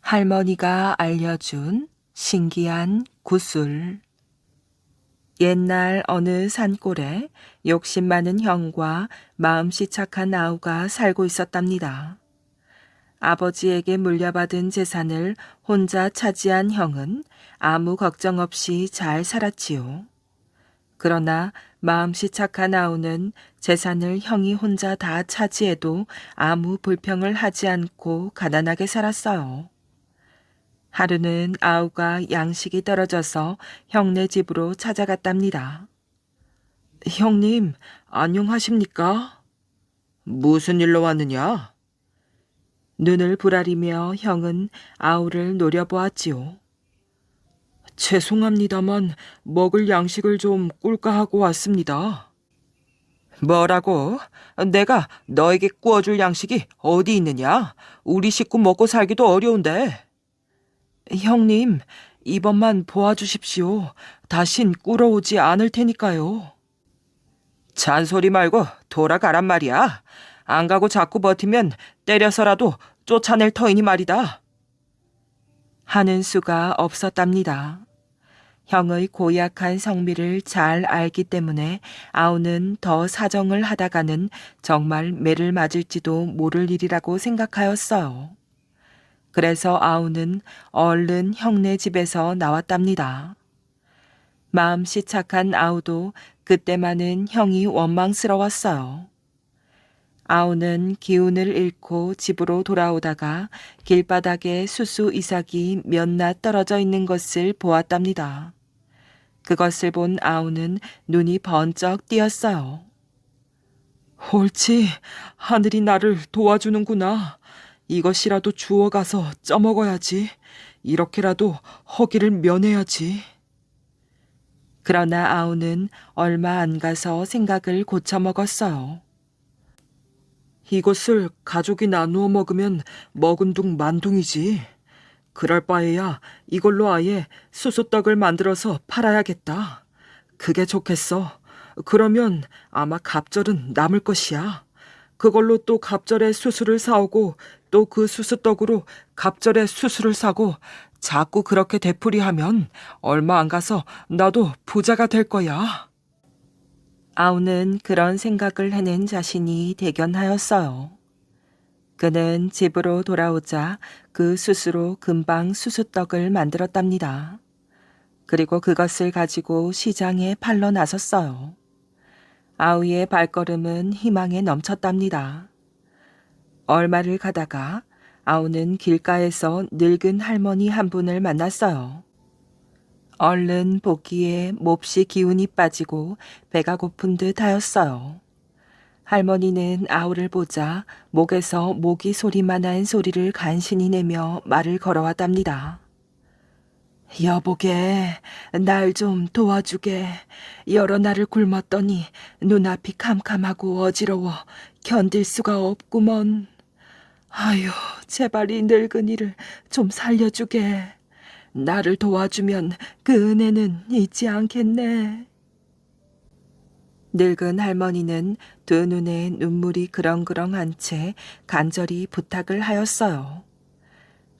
할머니가 알려준 신기한 구슬. 옛날 어느 산골에 욕심 많은 형과 마음씨 착한 아우가 살고 있었답니다. 아버지에게 물려받은 재산을 혼자 차지한 형은 아무 걱정 없이 잘 살았지요. 그러나 마음씨 착한 아우는 재산을 형이 혼자 다 차지해도 아무 불평을 하지 않고 가난하게 살았어요. 하루는 아우가 양식이 떨어져서 형네 집으로 찾아갔답니다. 형님, 안녕하십니까? 무슨 일로 왔느냐? 눈을 부라리며 형은 아우를 노려보았지요. 죄송합니다만 먹을 양식을 좀 꿀까 하고 왔습니다. 뭐라고? 내가 너에게 구워줄 양식이 어디 있느냐? 우리 식구 먹고 살기도 어려운데. 형님, 이번만 보아주십시오. 다신 꿇어오지 않을 테니까요. 잔소리 말고 돌아가란 말이야. 안 가고 자꾸 버티면 때려서라도 쫓아낼 터이니 말이다. 하는 수가 없었답니다. 형의 고약한 성미를 잘 알기 때문에 아우는 더 사정을 하다가는 정말 매를 맞을지도 모를 일이라고 생각하였어요. 그래서 아우는 얼른 형네 집에서 나왔답니다. 마음씨 착한 아우도 그때만은 형이 원망스러웠어요. 아우는 기운을 잃고 집으로 돌아오다가 길바닥에 수수 이삭이 몇낱 떨어져 있는 것을 보았답니다. 그것을 본 아우는 눈이 번쩍 띄었어요. 옳지, 하늘이 나를 도와주는구나. 이것이라도 주워가서 쪄먹어야지. 이렇게라도 허기를 면해야지. 그러나 아우는 얼마 안 가서 생각을 고쳐먹었어요. 이것을 가족이 나누어 먹으면 먹은 둥 만둥이지. 그럴 바에야 이걸로 아예 수수떡을 만들어서 팔아야겠다. 그게 좋겠어. 그러면 아마 갑절은 남을 것이야. 그걸로 또 갑절에 수수를 사오고 또 그 수수떡으로 갑절에 수수를 사고 자꾸 그렇게 되풀이하면 얼마 안 가서 나도 부자가 될 거야. 아우는 그런 생각을 해낸 자신이 대견하였어요. 그는 집으로 돌아오자 그 수수로 금방 수수떡을 만들었답니다. 그리고 그것을 가지고 시장에 팔러 나섰어요. 아우의 발걸음은 희망에 넘쳤답니다. 얼마를 가다가 아우는 길가에서 늙은 할머니 한 분을 만났어요. 얼른 보기에 몹시 기운이 빠지고 배가 고픈 듯 하였어요. 할머니는 아우를 보자 목에서 모기 소리만한 소리를 간신히 내며 말을 걸어왔답니다. 여보게, 날 좀 도와주게. 여러 날을 굶었더니 눈앞이 캄캄하고 어지러워 견딜 수가 없구먼. 아유, 제발 이 늙은이를 좀 살려주게. 나를 도와주면 그 은혜는 잊지 않겠네. 늙은 할머니는 두 눈에 눈물이 그렁그렁한 채 간절히 부탁을 하였어요.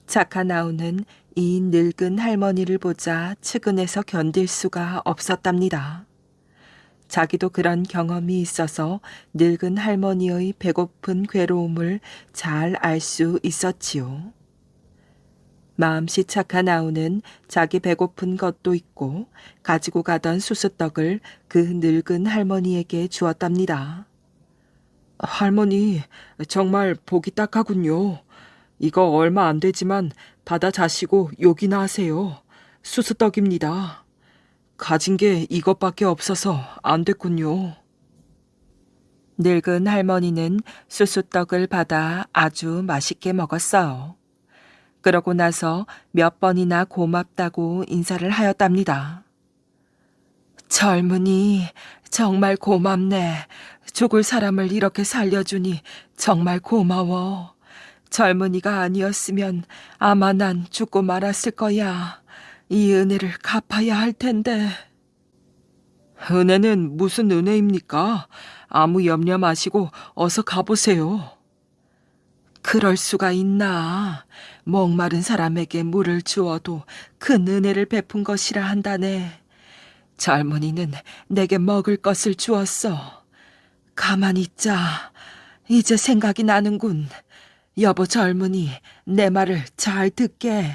착한 아우는 이 늙은 할머니를 보자 측은해서 견딜 수가 없었답니다. 자기도 그런 경험이 있어서 늙은 할머니의 배고픈 괴로움을 잘 알 수 있었지요. 마음씨 착한 아우는 자기 배고픈 것도 있고 가지고 가던 수수떡을 그 늙은 할머니에게 주었답니다. 할머니, 정말 복이 딱하군요. 이거 얼마 안 되지만 받아 자시고 욕이나 하세요. 수수떡입니다. 가진 게 이것밖에 없어서 안 됐군요. 늙은 할머니는 수수떡을 받아 아주 맛있게 먹었어요. 그러고 나서 몇 번이나 고맙다고 인사를 하였답니다. 젊은이, 정말 고맙네. 죽을 사람을 이렇게 살려주니 정말 고마워. 젊은이가 아니었으면 아마 난 죽고 말았을 거야. 이 은혜를 갚아야 할 텐데. 은혜는 무슨 은혜입니까? 아무 염려 마시고 어서 가보세요. 그럴 수가 있나. 목마른 사람에게 물을 주어도 큰 은혜를 베푼 것이라 한다네. 젊은이는 내게 먹을 것을 주었어. 가만히 있자. 이제 생각이 나는군. 여보 젊은이, 내 말을 잘 듣게.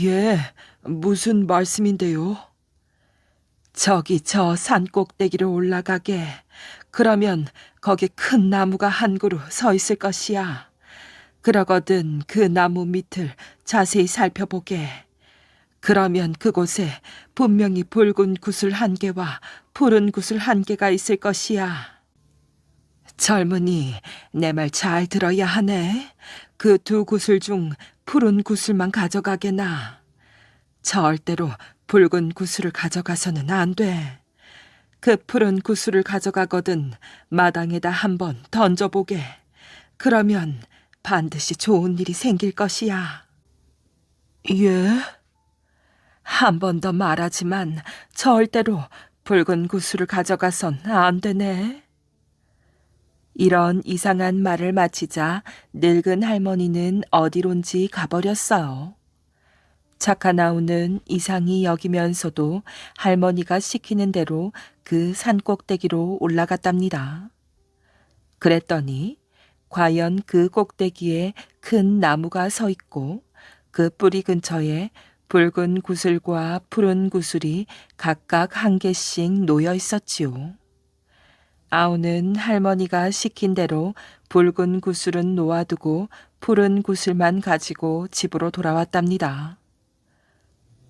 예, 무슨 말씀인데요? 저기 저 산 꼭대기로 올라가게. 그러면 거기 큰 나무가 한 그루 서 있을 것이야. 그러거든 그 나무 밑을 자세히 살펴보게. 그러면 그곳에 분명히 붉은 구슬 한 개와 푸른 구슬 한 개가 있을 것이야. 젊은이, 내 말 잘 들어야 하네. 그 두 구슬 중 푸른 구슬만 가져가게나. 절대로 붉은 구슬을 가져가서는 안 돼. 그 푸른 구슬을 가져가거든 마당에다 한번 던져보게. 그러면 반드시 좋은 일이 생길 것이야. 예? 한 번 더 말하지만 절대로 붉은 구슬을 가져가선 안 되네. 이런 이상한 말을 마치자 늙은 할머니는 어디론지 가버렸어요. 착한 아우는 이상히 여기면서도 할머니가 시키는 대로 그 산꼭대기로 올라갔답니다. 그랬더니 과연 그 꼭대기에 큰 나무가 서 있고 그 뿌리 근처에 붉은 구슬과 푸른 구슬이 각각 한 개씩 놓여 있었지요. 아우는 할머니가 시킨 대로 붉은 구슬은 놓아두고 푸른 구슬만 가지고 집으로 돌아왔답니다.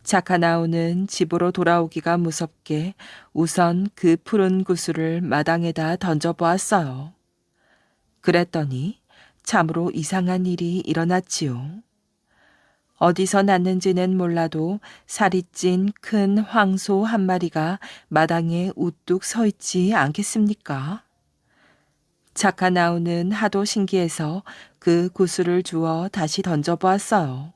착한 아우는 집으로 돌아오기가 무섭게 우선 그 푸른 구슬을 마당에다 던져보았어요. 그랬더니 참으로 이상한 일이 일어났지요. 어디서 났는지는 몰라도 살이 찐 큰 황소 한 마리가 마당에 우뚝 서 있지 않겠습니까? 착한 아우는 하도 신기해서 그 구슬을 주워 다시 던져보았어요.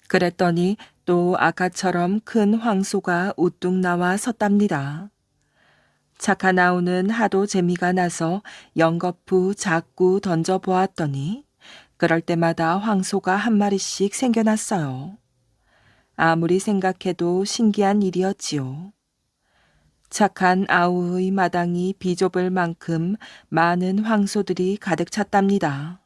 그랬더니 또 아까처럼 큰 황소가 우뚝 나와 섰답니다. 착한 아우는 하도 재미가 나서 연거푸 자꾸 던져보았더니 그럴 때마다 황소가 한 마리씩 생겨났어요. 아무리 생각해도 신기한 일이었지요. 착한 아우의 마당이 비좁을 만큼 많은 황소들이 가득 찼답니다.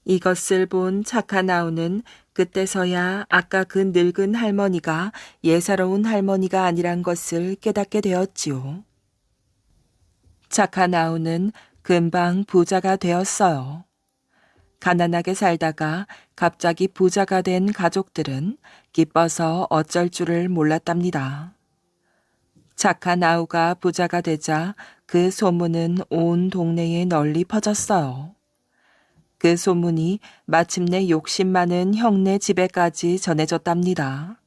이것을 본 착한 아우는 그때서야 아까 그 늙은 할머니가 예사로운 할머니가 아니란 것을 깨닫게 되었지요. 착한 아우는 금방 부자가 되었어요. 가난하게 살다가 갑자기 부자가 된 가족들은 기뻐서 어쩔 줄을 몰랐답니다. 착한 아우가 부자가 되자 그 소문은 온 동네에 널리 퍼졌어요. 그 소문이 마침내 욕심 많은 형네 집에까지 전해졌답니다.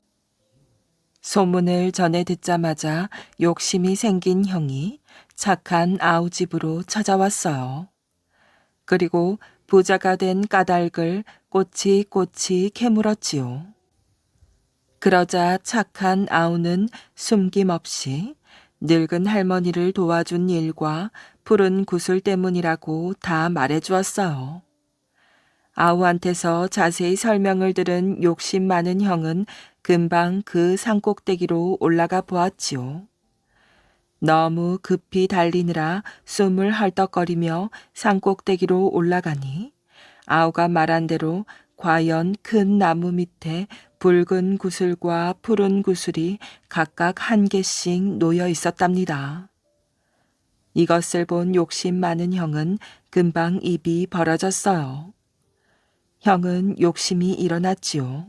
소문을 전해 듣자마자 욕심이 생긴 형이 착한 아우 집으로 찾아왔어요. 그리고 부자가 된 까닭을 꼬치꼬치 캐물었지요. 그러자 착한 아우는 숨김없이 늙은 할머니를 도와준 일과 푸른 구슬 때문이라고 다 말해주었어요. 아우한테서 자세히 설명을 들은 욕심 많은 형은 금방 그 산꼭대기로 올라가 보았지요. 너무 급히 달리느라 숨을 헐떡거리며 산꼭대기로 올라가니 아우가 말한 대로 과연 큰 나무 밑에 붉은 구슬과 푸른 구슬이 각각 한 개씩 놓여 있었답니다. 이것을 본 욕심 많은 형은 금방 입이 벌어졌어요. 형은 욕심이 일어났지요.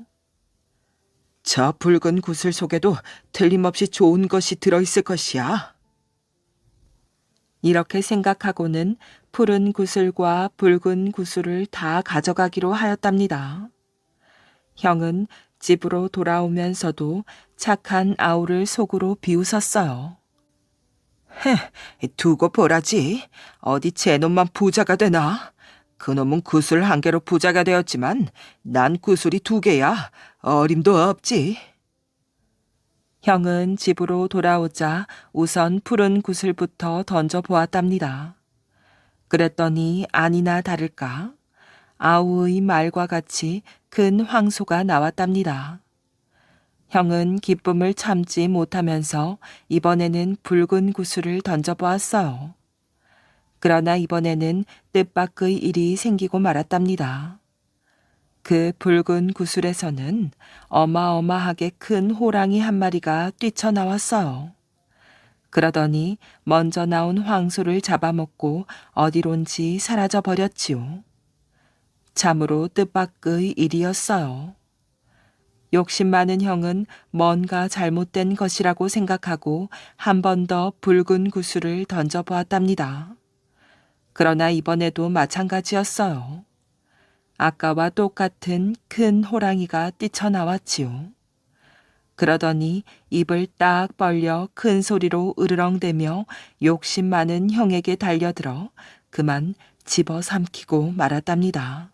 저 붉은 구슬 속에도 틀림없이 좋은 것이 들어있을 것이야. 이렇게 생각하고는 푸른 구슬과 붉은 구슬을 다 가져가기로 하였답니다. 형은 집으로 돌아오면서도 착한 아우를 속으로 비웃었어요. 두고 보라지. 어디 제 놈만 부자가 되나? 그놈은 구슬 한 개로 부자가 되었지만 난 구슬이 두 개야. 어림도 없지. 형은 집으로 돌아오자 우선 푸른 구슬부터 던져보았답니다. 그랬더니 아니나 다를까 아우의 말과 같이 큰 황소가 나왔답니다. 형은 기쁨을 참지 못하면서 이번에는 붉은 구슬을 던져보았어요. 그러나 이번에는 뜻밖의 일이 생기고 말았답니다. 그 붉은 구슬에서는 어마어마하게 큰 호랑이 한 마리가 뛰쳐나왔어요. 그러더니 먼저 나온 황소를 잡아먹고 어디론지 사라져 버렸지요. 참으로 뜻밖의 일이었어요. 욕심 많은 형은 뭔가 잘못된 것이라고 생각하고 한 번 더 붉은 구슬을 던져보았답니다. 그러나 이번에도 마찬가지였어요. 아까와 똑같은 큰 호랑이가 뛰쳐나왔지요. 그러더니 입을 딱 벌려 큰 소리로 으르렁대며 욕심 많은 형에게 달려들어 그만 집어삼키고 말았답니다.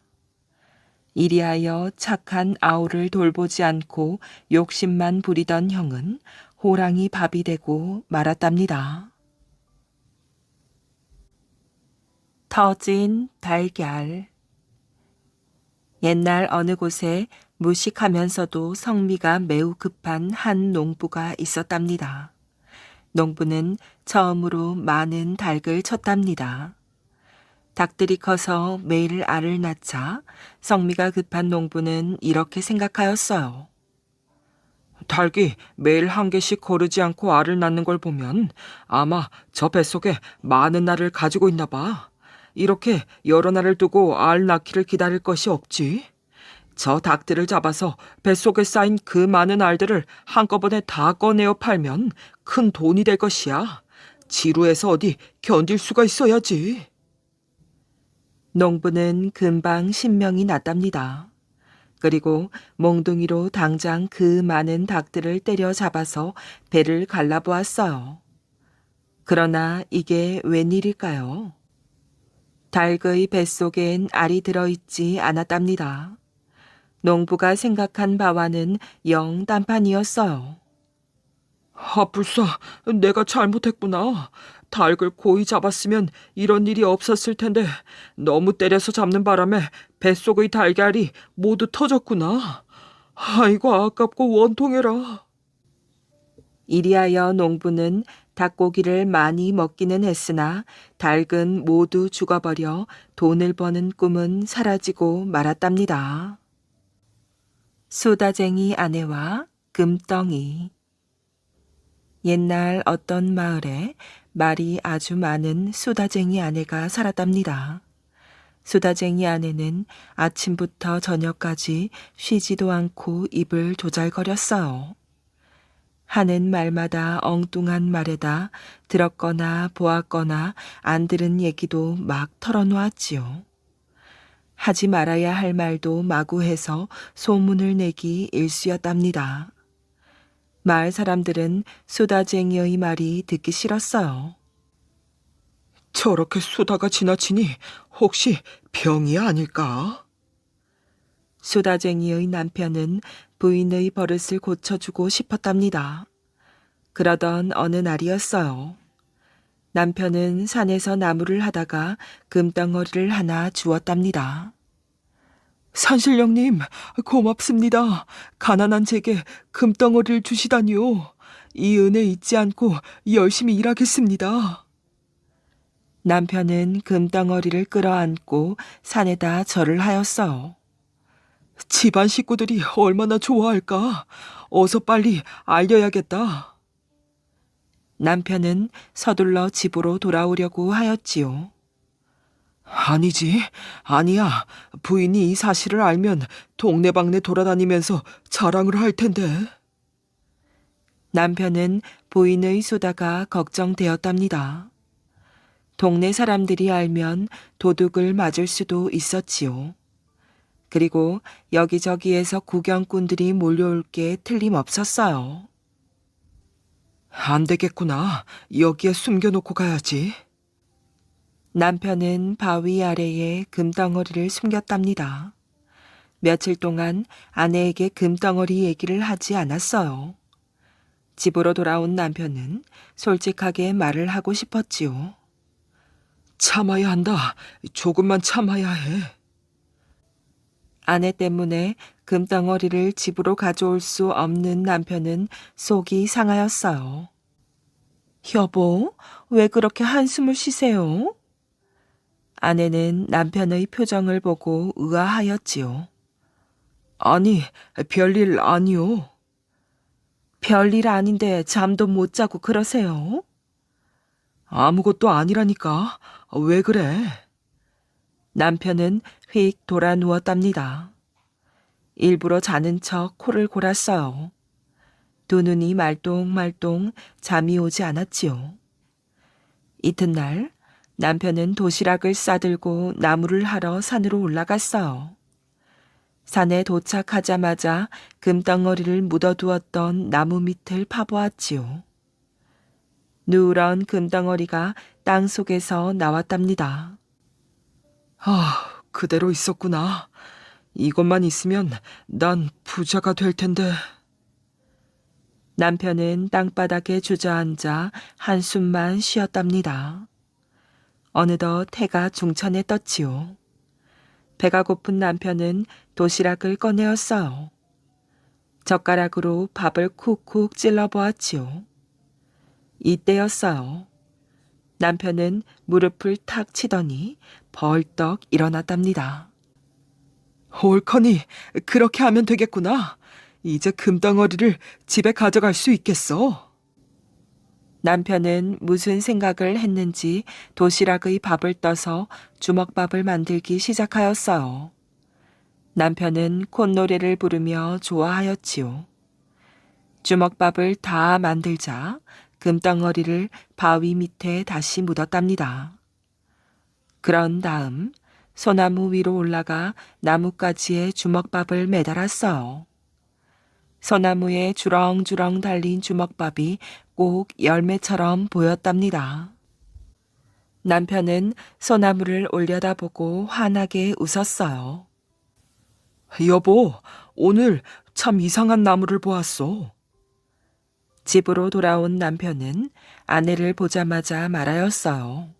이리하여 착한 아우를 돌보지 않고 욕심만 부리던 형은 호랑이 밥이 되고 말았답니다. 터진 달걀. 옛날 어느 곳에 무식하면서도 성미가 매우 급한 한 농부가 있었답니다. 농부는 처음으로 많은 닭을 쳤답니다. 닭들이 커서 매일 알을 낳자 성미가 급한 농부는 이렇게 생각하였어요. 닭이 매일 한 개씩 거르지 않고 알을 낳는 걸 보면 아마 저 뱃속에 많은 알을 가지고 있나 봐. 이렇게 여러 날을 두고 알 낳기를 기다릴 것이 없지. 저 닭들을 잡아서 뱃속에 쌓인 그 많은 알들을 한꺼번에 다 꺼내어 팔면 큰 돈이 될 것이야. 지루해서 어디 견딜 수가 있어야지. 농부는 금방 신명이 났답니다. 그리고 몽둥이로 당장 그 많은 닭들을 때려잡아서 배를 갈라보았어요. 그러나 이게 웬일일까요? 닭의 뱃속엔 알이 들어있지 않았답니다. 농부가 생각한 바와는 영 딴판이었어요. 불사, 내가 잘못했구나. 닭을 고이 잡았으면 이런 일이 없었을 텐데 너무 때려서 잡는 바람에 뱃속의 달걀이 모두 터졌구나. 아이고 아깝고 원통해라. 이리하여 농부는 닭고기를 많이 먹기는 했으나 닭은 모두 죽어버려 돈을 버는 꿈은 사라지고 말았답니다. 수다쟁이 아내와 금덩이. 옛날 어떤 마을에 말이 아주 많은 수다쟁이 아내가 살았답니다. 수다쟁이 아내는 아침부터 저녁까지 쉬지도 않고 입을 조잘거렸어요. 하는 말마다 엉뚱한 말에다 들었거나 보았거나 안 들은 얘기도 막 털어놓았지요. 하지 말아야 할 말도 마구 해서 소문을 내기 일쑤였답니다. 마을 사람들은 수다쟁이의 말이 듣기 싫었어요. 저렇게 수다가 지나치니 혹시 병이 아닐까? 수다쟁이의 남편은 부인의 버릇을 고쳐주고 싶었답니다. 그러던 어느 날이었어요. 남편은 산에서 나무를 하다가 금덩어리를 하나 주었답니다. 산신령님, 고맙습니다. 가난한 제게 금덩어리를 주시다니요. 이 은혜 잊지 않고 열심히 일하겠습니다. 남편은 금덩어리를 끌어안고 산에다 절을 하였어요. 집안 식구들이 얼마나 좋아할까? 어서 빨리 알려야겠다. 남편은 서둘러 집으로 돌아오려고 하였지요. 아니지, 아니야. 부인이 이 사실을 알면 동네방네 돌아다니면서 자랑을 할 텐데. 남편은 부인의 수다가 걱정되었답니다. 동네 사람들이 알면 도둑을 맞을 수도 있었지요. 그리고 여기저기에서 구경꾼들이 몰려올 게 틀림없었어요. 안 되겠구나. 여기에 숨겨놓고 가야지. 남편은 바위 아래에 금덩어리를 숨겼답니다. 며칠 동안 아내에게 금덩어리 얘기를 하지 않았어요. 집으로 돌아온 남편은 솔직하게 말을 하고 싶었지요. 참아야 한다. 조금만 참아야 해. 아내 때문에 금덩어리를 집으로 가져올 수 없는 남편은 속이 상하였어요. 여보, 왜 그렇게 한숨을 쉬세요? 아내는 남편의 표정을 보고 의아하였지요. 아니, 별일 아니요. 별일 아닌데 잠도 못 자고 그러세요? 아무것도 아니라니까. 왜 그래? 남편은 휙 돌아 누웠답니다. 일부러 자는 척 코를 골았어요. 두 눈이 말똥말똥 잠이 오지 않았지요. 이튿날 남편은 도시락을 싸들고 나무를 하러 산으로 올라갔어요. 산에 도착하자마자 금덩어리를 묻어두었던 나무 밑을 파보았지요. 누런 금덩어리가 땅 속에서 나왔답니다. 아, 그대로 있었구나. 이것만 있으면 난 부자가 될 텐데. 남편은 땅바닥에 주저앉아 한숨만 쉬었답니다. 어느덧 해가 중천에 떴지요. 배가 고픈 남편은 도시락을 꺼내었어요. 젓가락으로 밥을 쿡쿡 찔러보았지요. 이때였어요. 남편은 무릎을 탁 치더니 벌떡 일어났답니다. 옳거니 그렇게 하면 되겠구나. 이제 금덩어리를 집에 가져갈 수 있겠어. 남편은 무슨 생각을 했는지 도시락의 밥을 떠서 주먹밥을 만들기 시작하였어요. 남편은 콧노래를 부르며 좋아하였지요. 주먹밥을 다 만들자 금덩어리를 바위 밑에 다시 묻었답니다. 그런 다음 소나무 위로 올라가 나뭇가지에 주먹밥을 매달았어요. 소나무에 주렁주렁 달린 주먹밥이 꼭 열매처럼 보였답니다. 남편은 소나무를 올려다보고 환하게 웃었어요. 여보, 오늘 참 이상한 나무를 보았어. 집으로 돌아온 남편은 아내를 보자마자 말하였어요.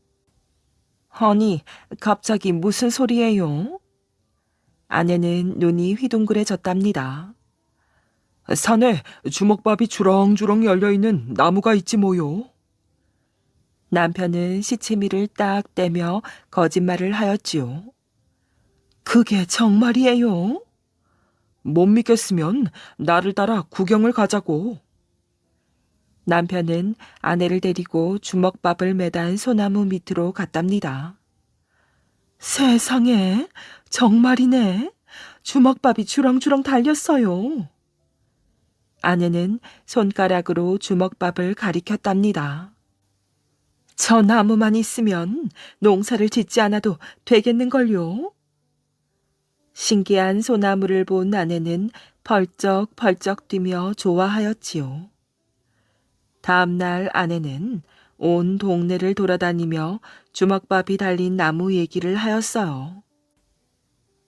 허니, 갑자기 무슨 소리예요? 아내는 눈이 휘둥그레졌답니다. 산에 주먹밥이 주렁주렁 열려있는 나무가 있지 뭐요. 남편은 시치미를 딱 떼며 거짓말을 하였지요. 그게 정말이에요? 못 믿겠으면 나를 따라 구경을 가자고. 남편은 아내를 데리고 주먹밥을 매단 소나무 밑으로 갔답니다. 세상에, 정말이네. 주먹밥이 주렁주렁 달렸어요. 아내는 손가락으로 주먹밥을 가리켰답니다. 저 나무만 있으면 농사를 짓지 않아도 되겠는걸요? 신기한 소나무를 본 아내는 펄쩍펄쩍 뛰며 좋아하였지요. 다음 날 아내는 온 동네를 돌아다니며 주먹밥이 달린 나무 얘기를 하였어요.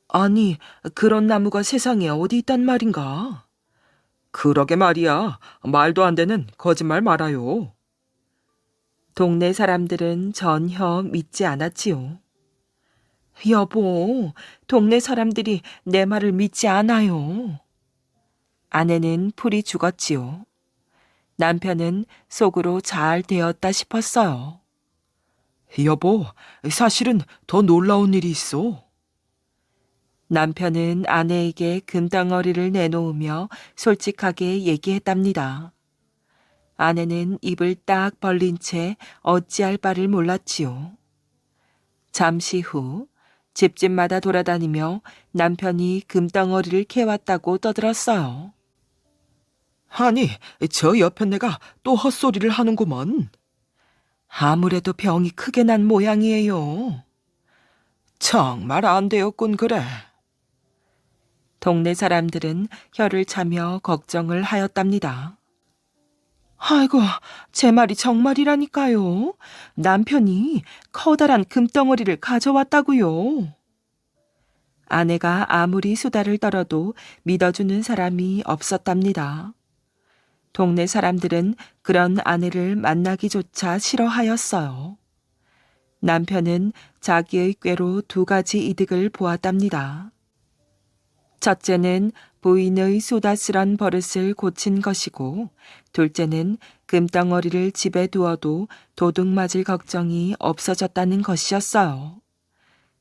아니, 그런 나무가 세상에 어디 있단 말인가? 그러게 말이야. 말도 안 되는 거짓말 말아요. 동네 사람들은 전혀 믿지 않았지요. 여보, 동네 사람들이 내 말을 믿지 않아요. 아내는 풀이 죽었지요. 남편은 속으로 잘 되었다 싶었어요. 여보, 사실은 더 놀라운 일이 있어. 남편은 아내에게 금덩어리를 내놓으며 솔직하게 얘기했답니다. 아내는 입을 딱 벌린 채 어찌할 바를 몰랐지요. 잠시 후 집집마다 돌아다니며 남편이 금덩어리를 캐왔다고 떠들었어요. 아니, 저 옆에 내가 또 헛소리를 하는구먼. 아무래도 병이 크게 난 모양이에요. 정말 안 되었군 그래. 동네 사람들은 혀를 차며 걱정을 하였답니다. 아이고, 제 말이 정말이라니까요. 남편이 커다란 금덩어리를 가져왔다고요. 아내가 아무리 수다를 떨어도 믿어주는 사람이 없었답니다. 동네 사람들은 그런 아내를 만나기조차 싫어하였어요. 남편은 자기의 꾀로 두 가지 이득을 보았답니다. 첫째는 부인의 소다스런 버릇을 고친 것이고, 둘째는 금덩어리를 집에 두어도 도둑 맞을 걱정이 없어졌다는 것이었어요.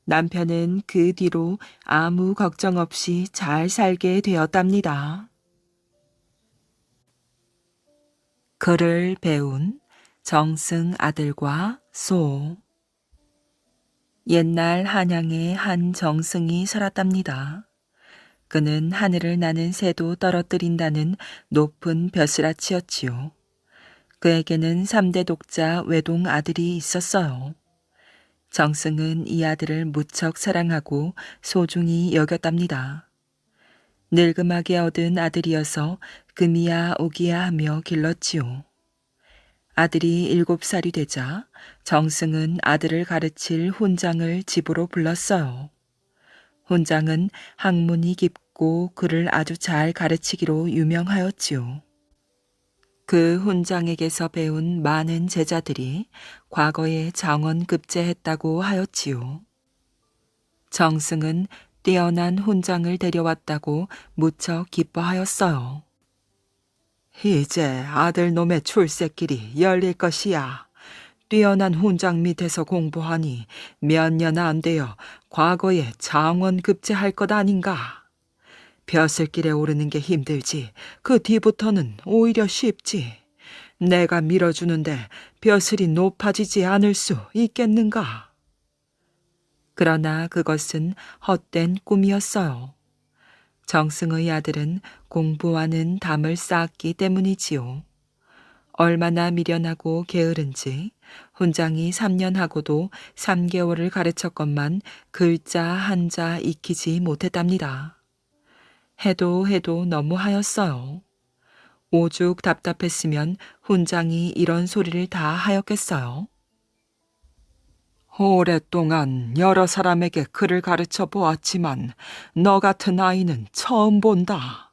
남편은 그 뒤로 아무 걱정 없이 잘 살게 되었답니다. 글을 배운 정승 아들과 소. 옛날 한양에 한 정승이 살았답니다. 그는 하늘을 나는 새도 떨어뜨린다는 높은 벼슬아치였지요. 그에게는 3대 독자 외동 아들이 있었어요. 정승은 이 아들을 무척 사랑하고 소중히 여겼답니다. 늙음하게 얻은 아들이어서 금이야 오기야 하며 길렀지요. 아들이 7살이 되자 정승은 아들을 가르칠 훈장을 집으로 불렀어요. 훈장은 학문이 깊고 글을 아주 잘 가르치기로 유명하였지요. 그 훈장에게서 배운 많은 제자들이 과거에 장원급제했다고 하였지요. 정승은 뛰어난 훈장을 데려왔다고 무척 기뻐하였어요. 이제 아들놈의 출세길이 열릴 것이야. 뛰어난 훈장 밑에서 공부하니 몇 년 안 되어 과거에 장원급제할 것 아닌가. 벼슬길에 오르는 게 힘들지 그 뒤부터는 오히려 쉽지. 내가 밀어주는데 벼슬이 높아지지 않을 수 있겠는가. 그러나 그것은 헛된 꿈이었어요. 정승의 아들은 공부와는 담을 쌓았기 때문이지요. 얼마나 미련하고 게으른지 훈장이 3년 하고도 3개월을 가르쳤건만 글자 한자 익히지 못했답니다. 해도 너무 하였어요. 오죽 답답했으면 훈장이 이런 소리를 다 하였겠어요. 오랫동안 여러 사람에게 글을 가르쳐 보았지만 너 같은 아이는 처음 본다.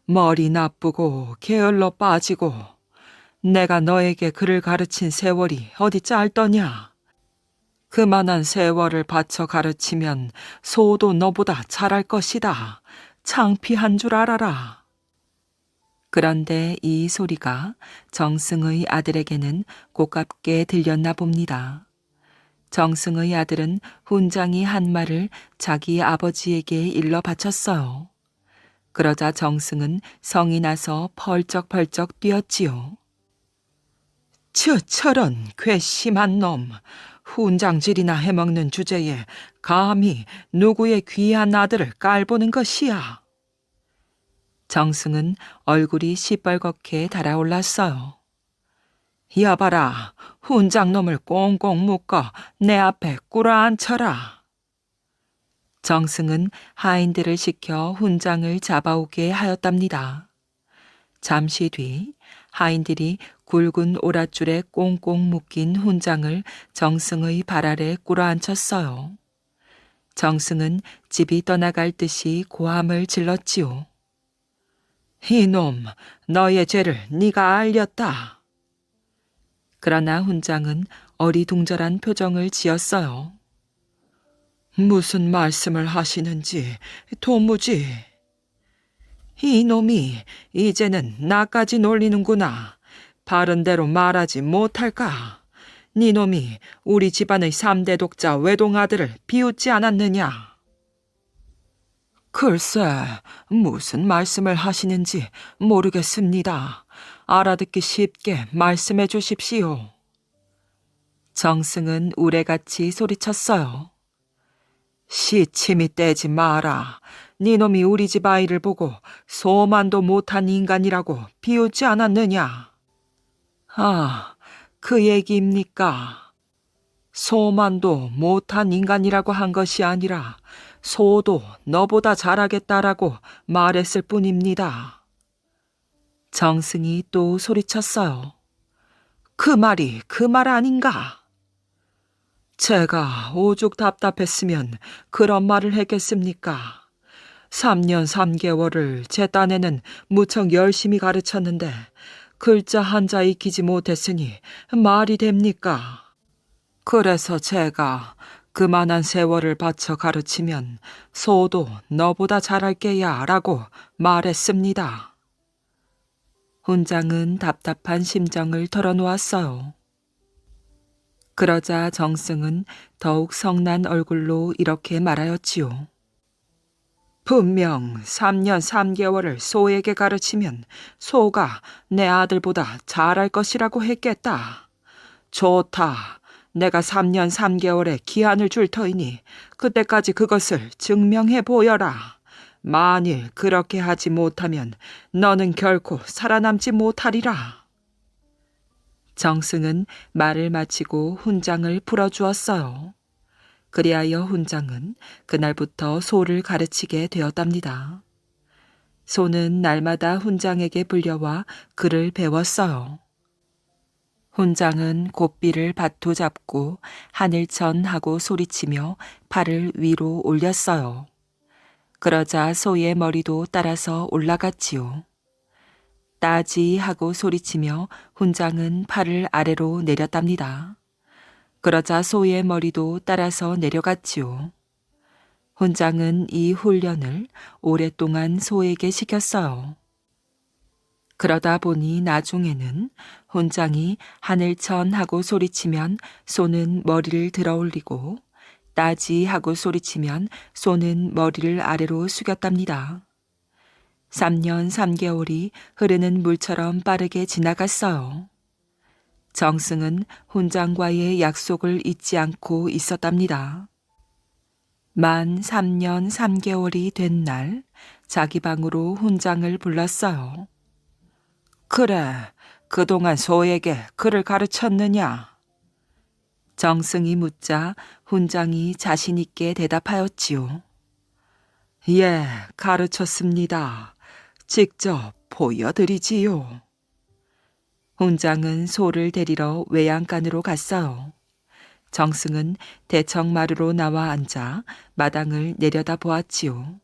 머리 나쁘고 게을러 빠지고 내가 너에게 글을 가르친 세월이 어디 짧더냐. 그만한 세월을 바쳐 가르치면 소도 너보다 잘할 것이다. 창피한 줄 알아라. 그런데 이 소리가 정승의 아들에게는 고깝게 들렸나 봅니다. 정승의 아들은 훈장이 한 말을 자기 아버지에게 일러 바쳤어요. 그러자 정승은 성이 나서 펄쩍펄쩍 뛰었지요. 저런 괘씸한 놈, 훈장질이나 해먹는 주제에 감히 누구의 귀한 아들을 깔보는 것이야. 정승은 얼굴이 시뻘겋게 달아올랐어요. 여봐라, 훈장놈을 꽁꽁 묶어 내 앞에 꿇어앉혀라. 정승은 하인들을 시켜 훈장을 잡아오게 하였답니다. 잠시 뒤 하인들이 굵은 오랏줄에 꽁꽁 묶인 훈장을 정승의 발 아래 꿇어앉혔어요. 정승은 집이 떠나갈 듯이 고함을 질렀지요. 이놈, 너의 죄를 네가 알렸다. 그러나 훈장은 어리둥절한 표정을 지었어요. 무슨 말씀을 하시는지 도무지. 이놈이 이제는 나까지 놀리는구나. 바른 대로 말하지 못할까? 니놈이 우리 집안의 3대 독자 외동 아들을 비웃지 않았느냐? 글쎄, 무슨 말씀을 하시는지 모르겠습니다. 알아듣기 쉽게 말씀해 주십시오. 정승은 우레같이 소리쳤어요. 시침이 떼지 마라. 니놈이 우리 집 아이를 보고 소만도 못한 인간이라고 비웃지 않았느냐? 아, 그 얘기입니까? 소만도 못한 인간이라고 한 것이 아니라 소도 너보다 잘하겠다라고 말했을 뿐입니다. 정승이 또 소리쳤어요. 그 말이 그 말 아닌가? 제가 오죽 답답했으면 그런 말을 했겠습니까? 3년 3개월을 제 딴에는 무척 열심히 가르쳤는데 글자 한자 익히지 못했으니 말이 됩니까? 그래서 제가 그만한 세월을 바쳐 가르치면 소도 너보다 잘할 게야 라고 말했습니다. 훈장은 답답한 심정을 털어놓았어요. 그러자 정승은 더욱 성난 얼굴로 이렇게 말하였지요. 분명 3년 3개월을 소에게 가르치면 소가 내 아들보다 잘할 것이라고 했겠다. 좋다. 내가 3년 3개월의 기한을 줄 터이니 그때까지 그것을 증명해 보여라. 만일 그렇게 하지 못하면 너는 결코 살아남지 못하리라. 정승은 말을 마치고 훈장을 풀어주었어요. 그리하여 훈장은 그날부터 소를 가르치게 되었답니다. 소는 날마다 훈장에게 불려와 글을 배웠어요. 훈장은 고삐를 밭도 잡고 하늘천 하고 소리치며 팔을 위로 올렸어요. 그러자 소의 머리도 따라서 올라갔지요. 따지 하고 소리치며 훈장은 팔을 아래로 내렸답니다. 그러자 소의 머리도 따라서 내려갔지요. 훈장은 이 훈련을 오랫동안 소에게 시켰어요. 그러다 보니 나중에는 훈장이 하늘천 하고 소리치면 소는 머리를 들어 올리고 따지 하고 소리치면 소는 머리를 아래로 숙였답니다. 3년 3개월이 흐르는 물처럼 빠르게 지나갔어요. 정승은 훈장과의 약속을 잊지 않고 있었답니다. 만 3년 3개월이 된 날 자기 방으로 훈장을 불렀어요. 그래, 그동안 소에게 글을 가르쳤느냐? 정승이 묻자 훈장이 자신 있게 대답하였지요. 예, 가르쳤습니다. 직접 보여드리지요. 훈장은 소를 데리러 외양간으로 갔어요. 정승은 대청마루로 나와 앉아 마당을 내려다 보았지요.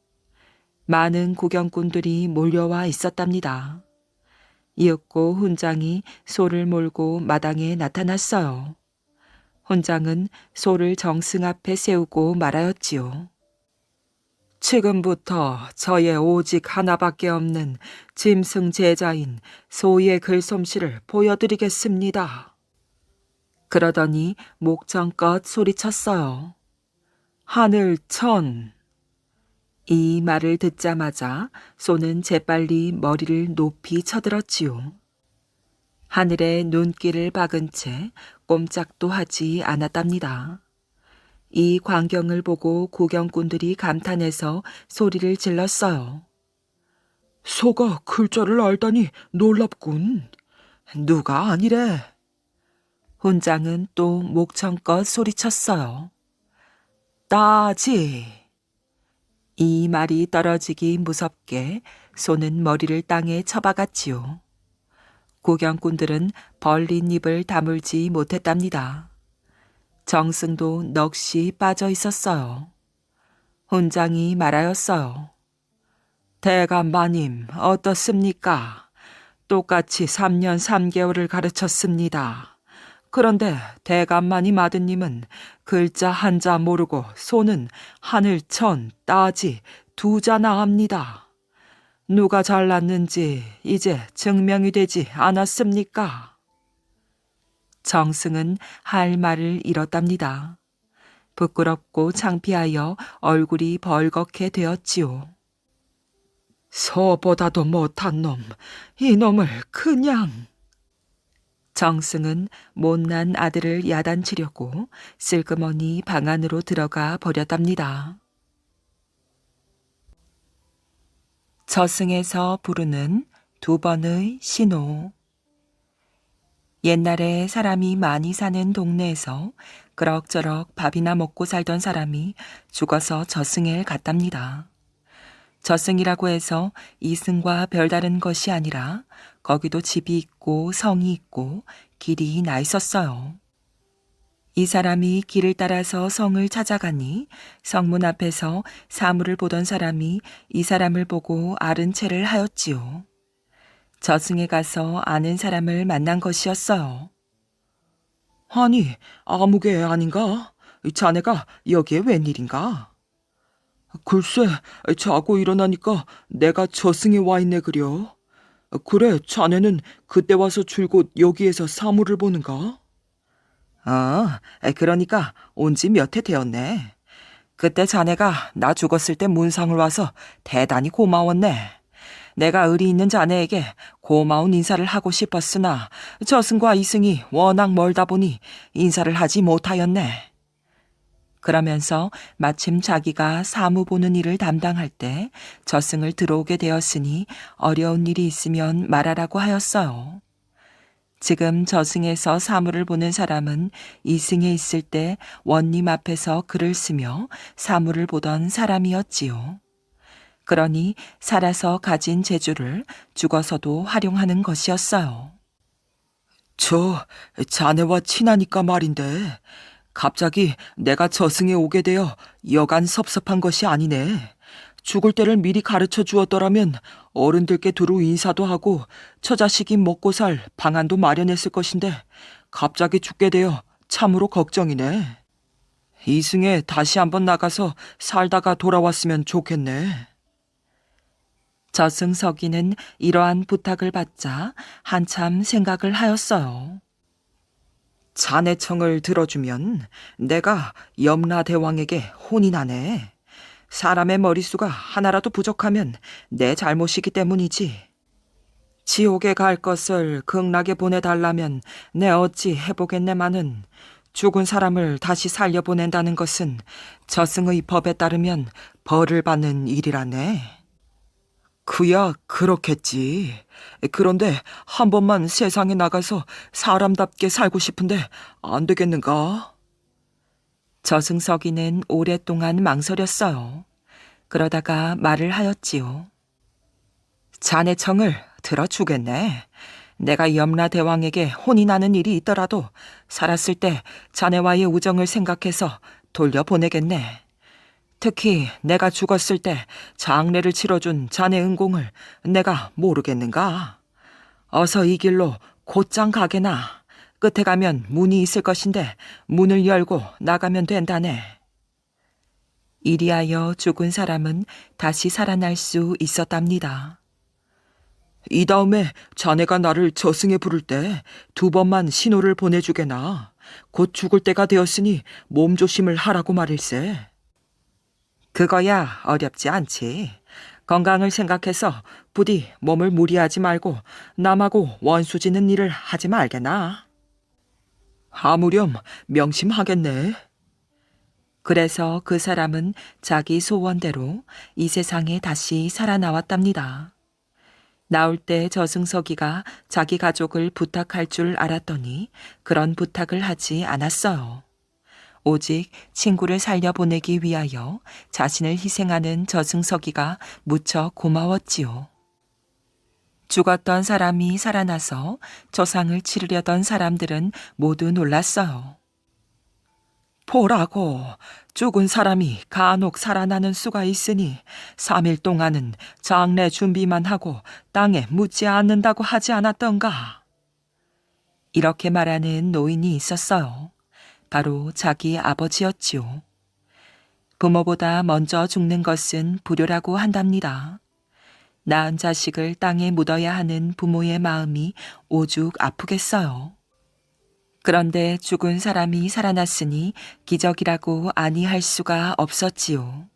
많은 구경꾼들이 몰려와 있었답니다. 이윽고 훈장이 소를 몰고 마당에 나타났어요. 훈장은 소를 정승 앞에 세우고 말하였지요. 지금부터 저의 오직 하나밖에 없는 짐승 제자인 소의 글솜씨를 보여드리겠습니다. 그러더니 목청껏 소리쳤어요. 하늘천. 이 말을 듣자마자 소는 재빨리 머리를 높이 쳐들었지요. 하늘에 눈길을 박은 채 꼼짝도 하지 않았답니다. 이 광경을 보고 구경꾼들이 감탄해서 소리를 질렀어요. 소가 글자를 알다니 놀랍군. 누가 아니래. 훈장은 또 목청껏 소리쳤어요. 따지. 이 말이 떨어지기 무섭게 소는 머리를 땅에 쳐박았지요. 구경꾼들은 벌린 입을 다물지 못했답니다. 정승도 넋이 빠져 있었어요. 훈장이 말하였어요. 대감마님 어떻습니까? 똑같이 3년 3개월을 가르쳤습니다. 그런데 대감마님 아드님은 글자 한자 모르고 소는 하늘, 천, 따지 두 자나 합니다. 누가 잘났는지 이제 증명이 되지 않았습니까? 정승은 할 말을 잃었답니다. 부끄럽고 창피하여 얼굴이 벌겋게 되었지요. 소보다도 못한 놈, 이놈을 그냥... 정승은 못난 아들을 야단치려고 슬그머니 방 안으로 들어가 버렸답니다. 저승에서 부르는 두 번의 신호. 옛날에 사람이 많이 사는 동네에서 그럭저럭 밥이나 먹고 살던 사람이 죽어서 저승에 갔답니다. 저승이라고 해서 이승과 별다른 것이 아니라 거기도 집이 있고 성이 있고 길이 나 있었어요. 이 사람이 길을 따라서 성을 찾아가니 성문 앞에서 사물을 보던 사람이 이 사람을 보고 아른 체를 하였지요. 저승에 가서 아는 사람을 만난 것이었어요. 아니, 아무개 아닌가? 자네가 여기에 웬일인가? 글쎄, 자고 일어나니까 내가 저승에 와 있네 그려. 그래, 자네는 그때 와서 줄곧 여기에서 사물을 보는가? 그러니까 온지 몇 해 되었네. 그때 자네가 나 죽었을 때 문상을 와서 대단히 고마웠네. 내가 의리 있는 자네에게 고마운 인사를 하고 싶었으나 저승과 이승이 워낙 멀다 보니 인사를 하지 못하였네. 그러면서 마침 자기가 사무 보는 일을 담당할 때 저승을 들어오게 되었으니 어려운 일이 있으면 말하라고 하였어요. 지금 저승에서 사무를 보는 사람은 이승에 있을 때 원님 앞에서 글을 쓰며 사무를 보던 사람이었지요. 그러니 살아서 가진 재주를 죽어서도 활용하는 것이었어요. 자네와 친하니까 말인데 갑자기 내가 저승에 오게 되어 여간 섭섭한 것이 아니네. 죽을 때를 미리 가르쳐 주었더라면 어른들께 두루 인사도 하고 처자식이 먹고 살 방안도 마련했을 것인데 갑자기 죽게 되어 참으로 걱정이네. 이승에 다시 한번 나가서 살다가 돌아왔으면 좋겠네. 저승석이는 이러한 부탁을 받자 한참 생각을 하였어요. 자네 청을 들어주면 내가 염라대왕에게 혼이 나네. 사람의 머릿수가 하나라도 부족하면 내 잘못이기 때문이지. 지옥에 갈 것을 극락에 보내달라면 내 어찌 해보겠네마는 죽은 사람을 다시 살려보낸다는 것은 저승의 법에 따르면 벌을 받는 일이라네. 그야 그렇겠지. 그런데 한 번만 세상에 나가서 사람답게 살고 싶은데 안 되겠는가? 저승석이는 오랫동안 망설였어요. 그러다가 말을 하였지요. 자네 청을 들어주겠네. 내가 염라대왕에게 혼이 나는 일이 있더라도 살았을 때 자네와의 우정을 생각해서 돌려보내겠네. 특히 내가 죽었을 때 장례를 치러준 자네 은공을 내가 모르겠는가? 어서 이 길로 곧장 가게나. 끝에 가면 문이 있을 것인데 문을 열고 나가면 된다네. 이리하여 죽은 사람은 다시 살아날 수 있었답니다. 이 다음에 자네가 나를 저승에 부를 때 2번만 신호를 보내주게나. 곧 죽을 때가 되었으니 몸조심을 하라고 말일세. 그거야 어렵지 않지. 건강을 생각해서 부디 몸을 무리하지 말고 남하고 원수지는 일을 하지 말게나. 아무렴 명심하겠네. 그래서 그 사람은 자기 소원대로 이 세상에 다시 살아나왔답니다. 나올 때 저승석이가 자기 가족을 부탁할 줄 알았더니 그런 부탁을 하지 않았어요. 오직 친구를 살려보내기 위하여 자신을 희생하는 저승석이가 무척 고마웠지요. 죽었던 사람이 살아나서 조상을 치르려던 사람들은 모두 놀랐어요. 보라고, 죽은 사람이 간혹 살아나는 수가 있으니 3일 동안은 장례 준비만 하고 땅에 묻지 않는다고 하지 않았던가. 이렇게 말하는 노인이 있었어요. 바로 자기 아버지였지요. 부모보다 먼저 죽는 것은 불효라고 한답니다. 낳은 자식을 땅에 묻어야 하는 부모의 마음이 오죽 아프겠어요. 그런데 죽은 사람이 살아났으니 기적이라고 아니할 수가 없었지요.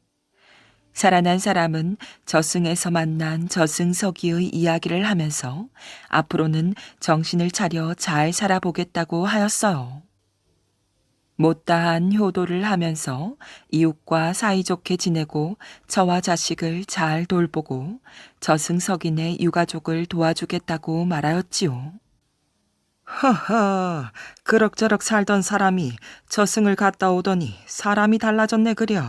살아난 사람은 저승에서 만난 저승석이의 이야기를 하면서 앞으로는 정신을 차려 잘 살아보겠다고 하였어요. 못다한 효도를 하면서 이웃과 사이좋게 지내고 저와 자식을 잘 돌보고 저승석인의 유가족을 도와주겠다고 말하였지요. 허허, 그럭저럭 살던 사람이 저승을 갔다 오더니 사람이 달라졌네 그려.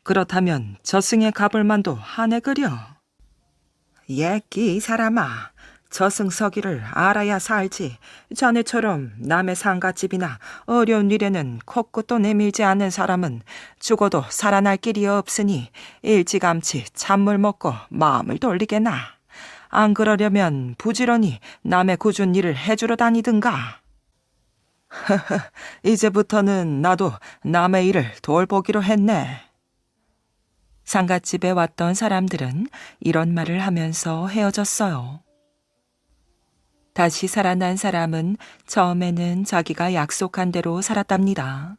그렇다면 저승에 가볼 만도 하네 그려. 예끼 이 사람아, 저승서기를 알아야 살지. 자네처럼 남의 상갓집이나 어려운 일에는 코끝도 내밀지 않는 사람은 죽어도 살아날 길이 없으니 일찌감치 찬물 먹고 마음을 돌리게나. 안 그러려면 부지런히 남의 굳은 일을 해주러 다니든가. 이제부터는 나도 남의 일을 돌보기로 했네. 상갓집에 왔던 사람들은 이런 말을 하면서 헤어졌어요. 다시 살아난 사람은 처음에는 자기가 약속한 대로 살았답니다.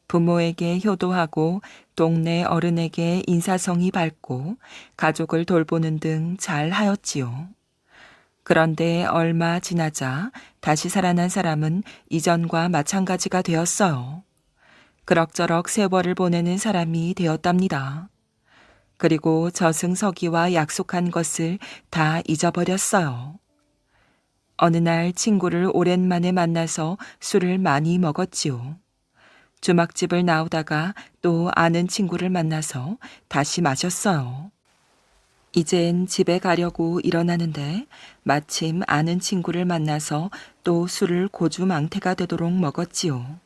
부모에게 효도하고 동네 어른에게 인사성이 밝고 가족을 돌보는 등 잘 하였지요. 그런데 얼마 지나자 다시 살아난 사람은 이전과 마찬가지가 되었어요. 그럭저럭 세월을 보내는 사람이 되었답니다. 그리고 저승서기와 약속한 것을 다 잊어버렸어요. 어느 날 친구를 오랜만에 만나서 술을 많이 먹었지요. 주막집을 나오다가 또 아는 친구를 만나서 다시 마셨어요. 이젠 집에 가려고 일어나는데 마침 아는 친구를 만나서 또 술을 고주망태가 되도록 먹었지요.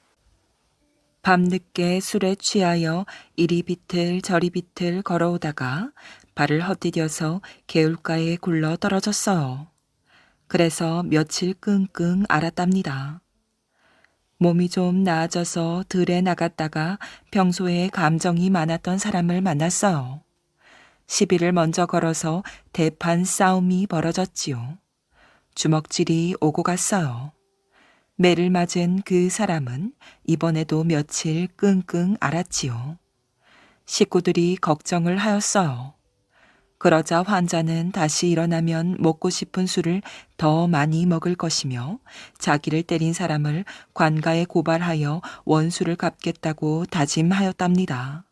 밤늦게 술에 취하여 이리 비틀 저리 비틀 걸어오다가 발을 헛디뎌서 개울가에 굴러 떨어졌어요. 그래서 며칠 끙끙 앓았답니다. 몸이 좀 나아져서 들에 나갔다가 평소에 감정이 많았던 사람을 만났어요. 시비를 먼저 걸어서 대판 싸움이 벌어졌지요. 주먹질이 오고 갔어요. 매를 맞은 그 사람은 이번에도 며칠 끙끙 앓았지요. 식구들이 걱정을 하였어요. 그러자 환자는 다시 일어나면 먹고 싶은 술을 더 많이 먹을 것이며 자기를 때린 사람을 관가에 고발하여 원수를 갚겠다고 다짐하였답니다.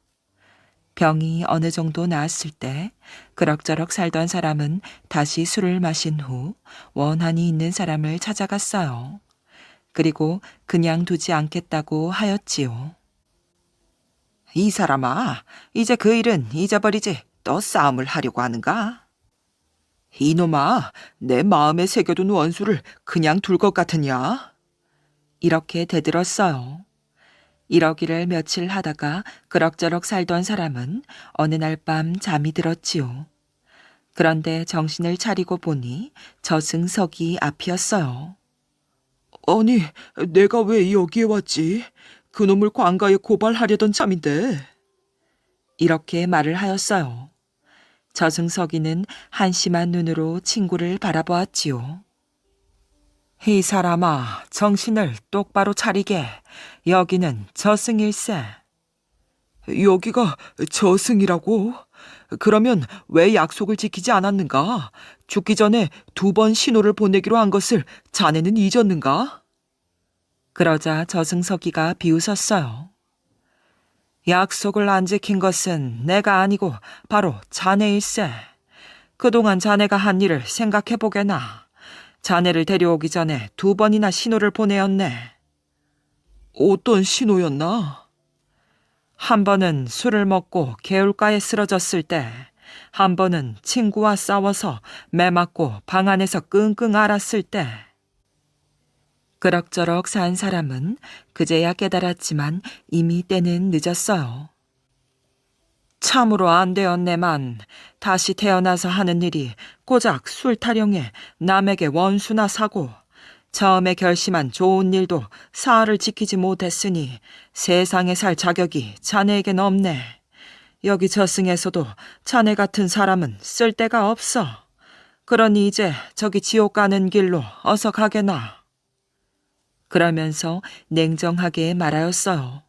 병이 어느 정도 나았을 때 그럭저럭 살던 사람은 다시 술을 마신 후 원한이 있는 사람을 찾아갔어요. 그리고 그냥 두지 않겠다고 하였지요. 이 사람아, 이제 그 일은 잊어버리지 또 싸움을 하려고 하는가? 이놈아, 내 마음에 새겨둔 원수를 그냥 둘 것 같으냐? 이렇게 대들었어요. 이러기를 며칠 하다가 그럭저럭 살던 사람은 어느 날 밤 잠이 들었지요. 그런데 정신을 차리고 보니 저승석이 앞이었어요. 아니, 내가 왜 여기에 왔지? 그놈을 관가에 고발하려던 참인데. 이렇게 말을 하였어요. 저승석이는 한심한 눈으로 친구를 바라보았지요. 이 사람아, 정신을 똑바로 차리게. 여기는 저승일세. 여기가 저승이라고? 그러면 왜 약속을 지키지 않았는가? 죽기 전에 2번 신호를 보내기로 한 것을 자네는 잊었는가? 그러자 저승석이가 비웃었어요. 약속을 안 지킨 것은 내가 아니고 바로 자네일세. 그동안 자네가 한 일을 생각해보게나. 자네를 데려오기 전에 2번이나 신호를 보내었네. 어떤 신호였나? 한 번은 술을 먹고 개울가에 쓰러졌을 때, 한 번은 친구와 싸워서 매 맞고 방 안에서 끙끙 앓았을 때. 그럭저럭 산 사람은 그제야 깨달았지만 이미 때는 늦었어요. 참으로 안 되었네만. 다시 태어나서 하는 일이 고작 술 타령에 남에게 원수나 사고, 처음에 결심한 좋은 일도 사활을 지키지 못했으니 세상에 살 자격이 자네에겐 없네. 여기 저승에서도 자네 같은 사람은 쓸 데가 없어. 그러니 이제 저기 지옥 가는 길로 어서 가게나. 그러면서 냉정하게 말하였어요.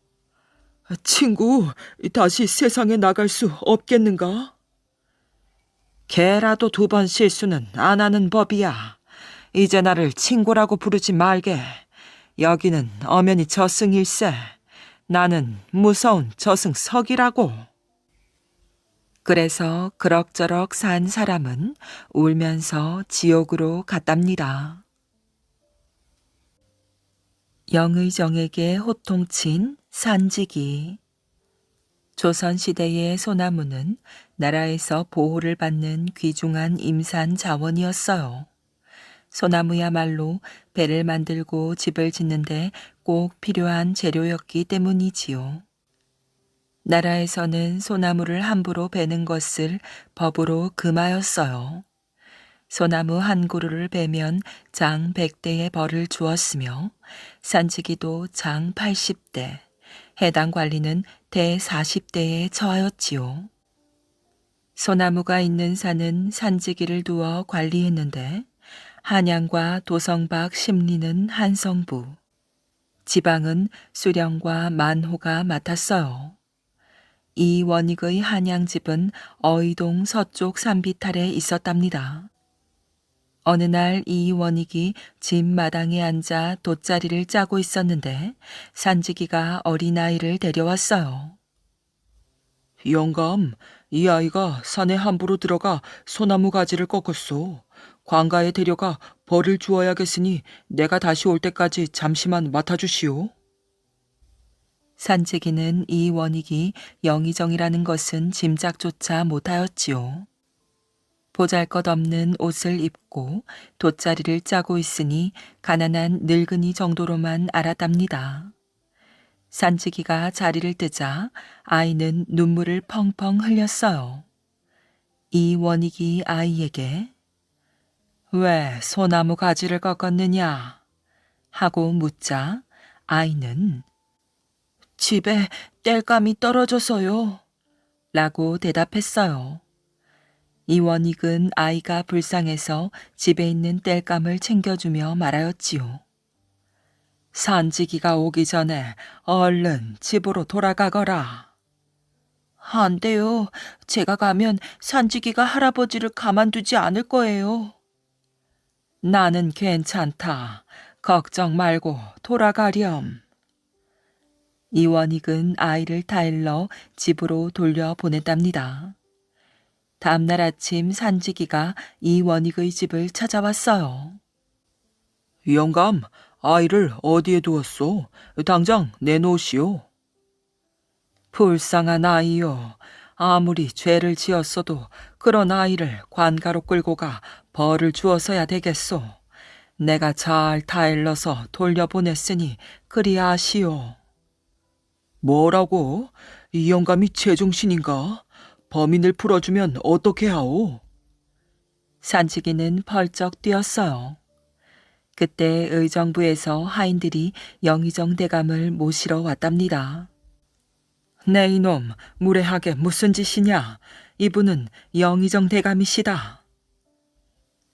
친구, 다시 세상에 나갈 수 없겠는가? 개라도 2번 실수는 안 하는 법이야. 이제 나를 친구라고 부르지 말게. 여기는 엄연히 저승일세. 나는 무서운 저승석이라고. 그래서 그럭저럭 산 사람은 울면서 지옥으로 갔답니다. 영의정에게 호통친 산지기. 조선시대의 소나무는 나라에서 보호를 받는 귀중한 임산 자원이었어요. 소나무야말로 배를 만들고 집을 짓는데 꼭 필요한 재료였기 때문이지요. 나라에서는 소나무를 함부로 베는 것을 법으로 금하였어요. 소나무 한 그루를 베면 장 100대의 벌을 주었으며 산지기도 장 80대, 해당 관리는 대 40대에 처하였지요. 소나무가 있는 산은 산지기를 두어 관리했는데 한양과 도성박 심리는 한성부, 지방은 수령과 만호가 맡았어요. 이 원익의 한양집은 어이동 서쪽 산비탈에 있었답니다. 어느 날 이 원익이 집 마당에 앉아 돗자리를 짜고 있었는데 산지기가 어린아이를 데려왔어요. 영감, 이 아이가 산에 함부로 들어가 소나무 가지를 꺾었소. 관가에 데려가 벌을 주어야겠으니 내가 다시 올 때까지 잠시만 맡아주시오. 산지기는 이 원익이 영의정이라는 것은 짐작조차 못하였지요. 보잘것없는 옷을 입고 돗자리를 짜고 있으니 가난한 늙은이 정도로만 알았답니다. 산지기가 자리를 뜨자 아이는 눈물을 펑펑 흘렸어요. 이 원익이 아이에게 왜 소나무 가지를 꺾었느냐 하고 묻자 아이는 집에 땔감이 떨어져서요 라고 대답했어요. 이 원익은 아이가 불쌍해서 집에 있는 땔감을 챙겨주며 말하였지요. 산지기가 오기 전에 얼른 집으로 돌아가거라. 안 돼요. 제가 가면 산지기가 할아버지를 가만두지 않을 거예요. 나는 괜찮다. 걱정 말고 돌아가렴. 이원익은 아이를 타일러 집으로 돌려보냈답니다. 다음날 아침 산지기가 이원익의 집을 찾아왔어요. 영감, 아이를 어디에 두었소? 당장 내놓으시오. 불쌍한 아이요. 아무리 죄를 지었어도 그런 아이를 관가로 끌고 가 벌을 주어서야 되겠소. 내가 잘 타일러서 돌려보냈으니 그리 아시오. 뭐라고? 이 영감이 제정신인가? 범인을 풀어주면 어떻게 하오? 산지기는 펄쩍 뛰었어요. 그때 의정부에서 하인들이 영의정 대감을 모시러 왔답니다. 네 이놈, 무례하게 무슨 짓이냐? 이분은 영의정 대감이시다.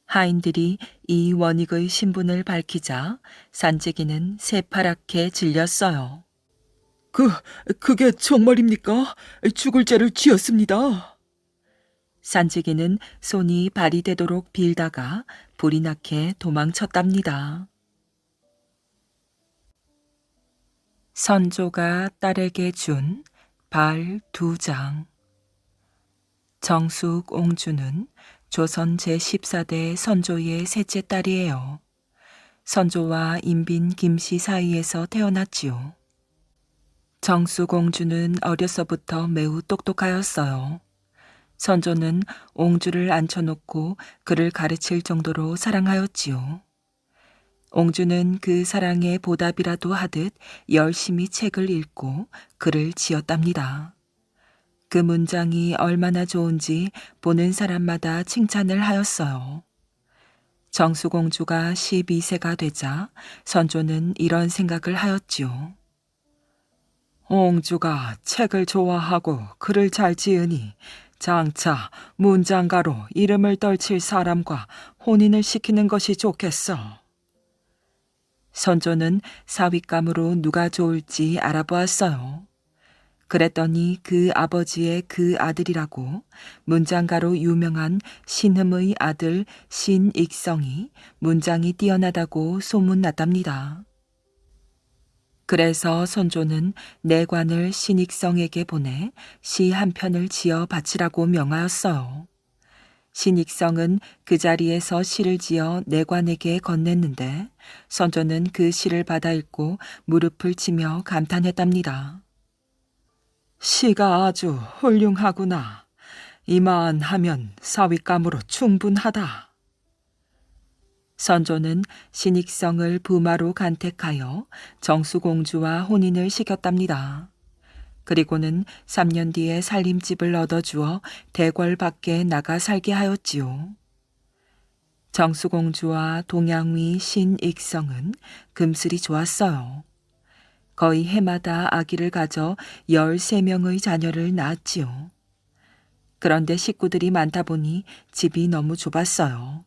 하인들이 이 원익의 신분을 밝히자 산지기는 새파랗게 질렸어요. 그게 정말입니까? 죽을 죄를 지었습니다. 산지기는 손이 발이 되도록 빌다가 불이 나게 도망쳤답니다. 선조가 딸에게 준 발 2장. 정숙 옹주는 조선 제14대 선조의 셋째 딸이에요. 선조와 인빈 김씨 사이에서 태어났지요. 정숙 옹주는 어려서부터 매우 똑똑하였어요. 선조는 옹주를 앉혀놓고 그를 가르칠 정도로 사랑하였지요. 옹주는 그 사랑에 보답이라도 하듯 열심히 책을 읽고 글을 지었답니다. 그 문장이 얼마나 좋은지 보는 사람마다 칭찬을 하였어요. 정수공주가 12세가 되자 선조는 이런 생각을 하였지요. 옹주가 책을 좋아하고 글을 잘 지으니 장차 문장가로 이름을 떨칠 사람과 혼인을 시키는 것이 좋겠어. 선조는 사윗감으로 누가 좋을지 알아보았어요. 그랬더니 그 아버지의 그 아들이라고 문장가로 유명한 신흠의 아들 신익성이 문장이 뛰어나다고 소문났답니다. 그래서 선조는 내관을 신익성에게 보내 시 한 편을 지어 바치라고 명하였어요. 신익성은 그 자리에서 시를 지어 내관에게 건넸는데 선조는 그 시를 받아 읽고 무릎을 치며 감탄했답니다. 시가 아주 훌륭하구나. 이만하면 사윗감으로 충분하다. 선조는 신익성을 부마로 간택하여 정수공주와 혼인을 시켰답니다. 그리고는 3년 뒤에 살림집을 얻어주어 대궐 밖에 나가 살게 하였지요. 정수공주와 동양위 신익성은 금슬이 좋았어요. 거의 해마다 아기를 가져 13명의 자녀를 낳았지요. 그런데 식구들이 많다 보니 집이 너무 좁았어요.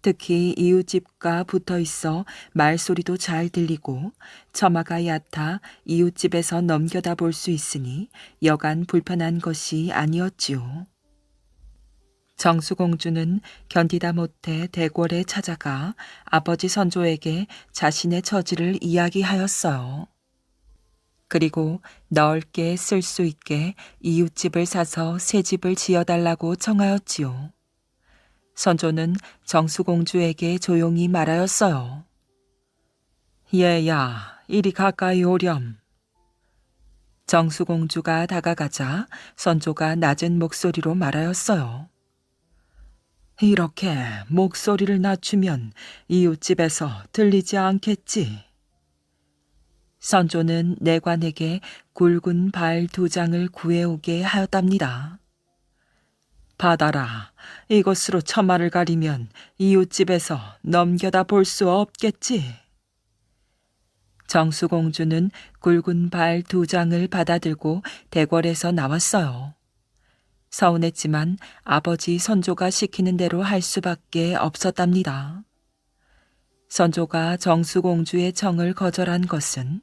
특히 이웃집과 붙어 있어 말소리도 잘 들리고 처마가 얕아 이웃집에서 넘겨다 볼 수 있으니 여간 불편한 것이 아니었지요. 정수공주는 견디다 못해 대궐에 찾아가 아버지 선조에게 자신의 처지를 이야기하였어요. 그리고 넓게 쓸 수 있게 이웃집을 사서 새 집을 지어달라고 청하였지요. 선조는 정수공주에게 조용히 말하였어요. 얘야, 이리 가까이 오렴. 정수공주가 다가가자 선조가 낮은 목소리로 말하였어요. 이렇게 목소리를 낮추면 이웃집에서 들리지 않겠지. 선조는 내관에게 굵은 발 2장을 구해오게 하였답니다. 받아라. 이것으로 처마를 가리면 이웃집에서 넘겨다 볼 수 없겠지. 정수공주는 굵은 발 2장을 받아들고 대궐에서 나왔어요. 서운했지만 아버지 선조가 시키는 대로 할 수밖에 없었답니다. 선조가 정수공주의 청을 거절한 것은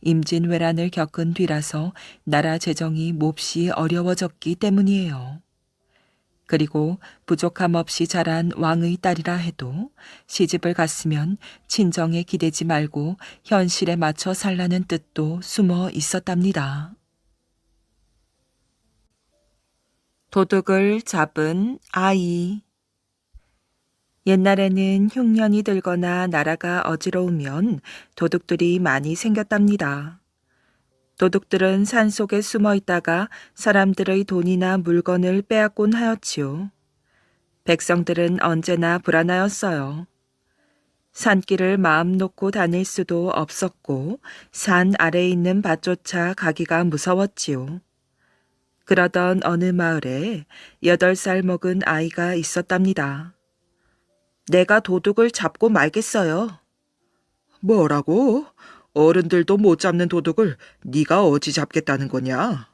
임진왜란을 겪은 뒤라서 나라 재정이 몹시 어려워졌기 때문이에요. 그리고 부족함 없이 자란 왕의 딸이라 해도 시집을 갔으면 친정에 기대지 말고 현실에 맞춰 살라는 뜻도 숨어 있었답니다. 도둑을 잡은 아이. 옛날에는 흉년이 들거나 나라가 어지러우면 도둑들이 많이 생겼답니다. 도둑들은 산속에 숨어 있다가 사람들의 돈이나 물건을 빼앗곤 하였지요. 백성들은 언제나 불안하였어요. 산길을 마음 놓고 다닐 수도 없었고 산 아래에 있는 밭조차 가기가 무서웠지요. 그러던 어느 마을에 8살 먹은 아이가 있었답니다. 내가 도둑을 잡고 말겠어요. 뭐라고? 어른들도 못 잡는 도둑을 네가 어찌 잡겠다는 거냐?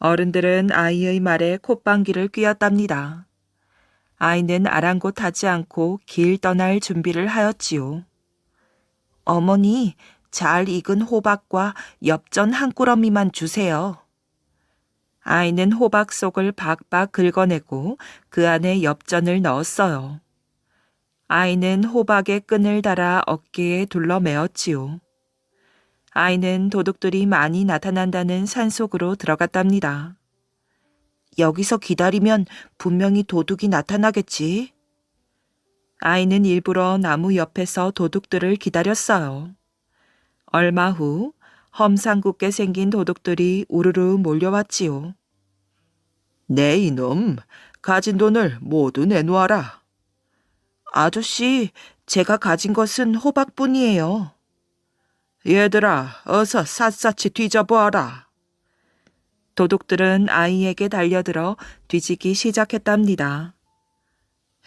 어른들은 아이의 말에 콧방귀를 뀌었답니다. 아이는 아랑곳하지 않고 길 떠날 준비를 하였지요. 어머니, 잘 익은 호박과 엽전 한 꾸러미만 주세요. 아이는 호박 속을 박박 긁어내고 그 안에 엽전을 넣었어요. 아이는 호박에 끈을 달아 어깨에 둘러매었지요. 아이는 도둑들이 많이 나타난다는 산속으로 들어갔답니다. 여기서 기다리면 분명히 도둑이 나타나겠지. 아이는 일부러 나무 옆에서 도둑들을 기다렸어요. 얼마 후 험상궂게 생긴 도둑들이 우르르 몰려왔지요. 네 이놈, 가진 돈을 모두 내놓아라. 아저씨, 제가 가진 것은 호박뿐이에요. 얘들아, 어서 샅샅이 뒤져보아라. 도둑들은 아이에게 달려들어 뒤지기 시작했답니다.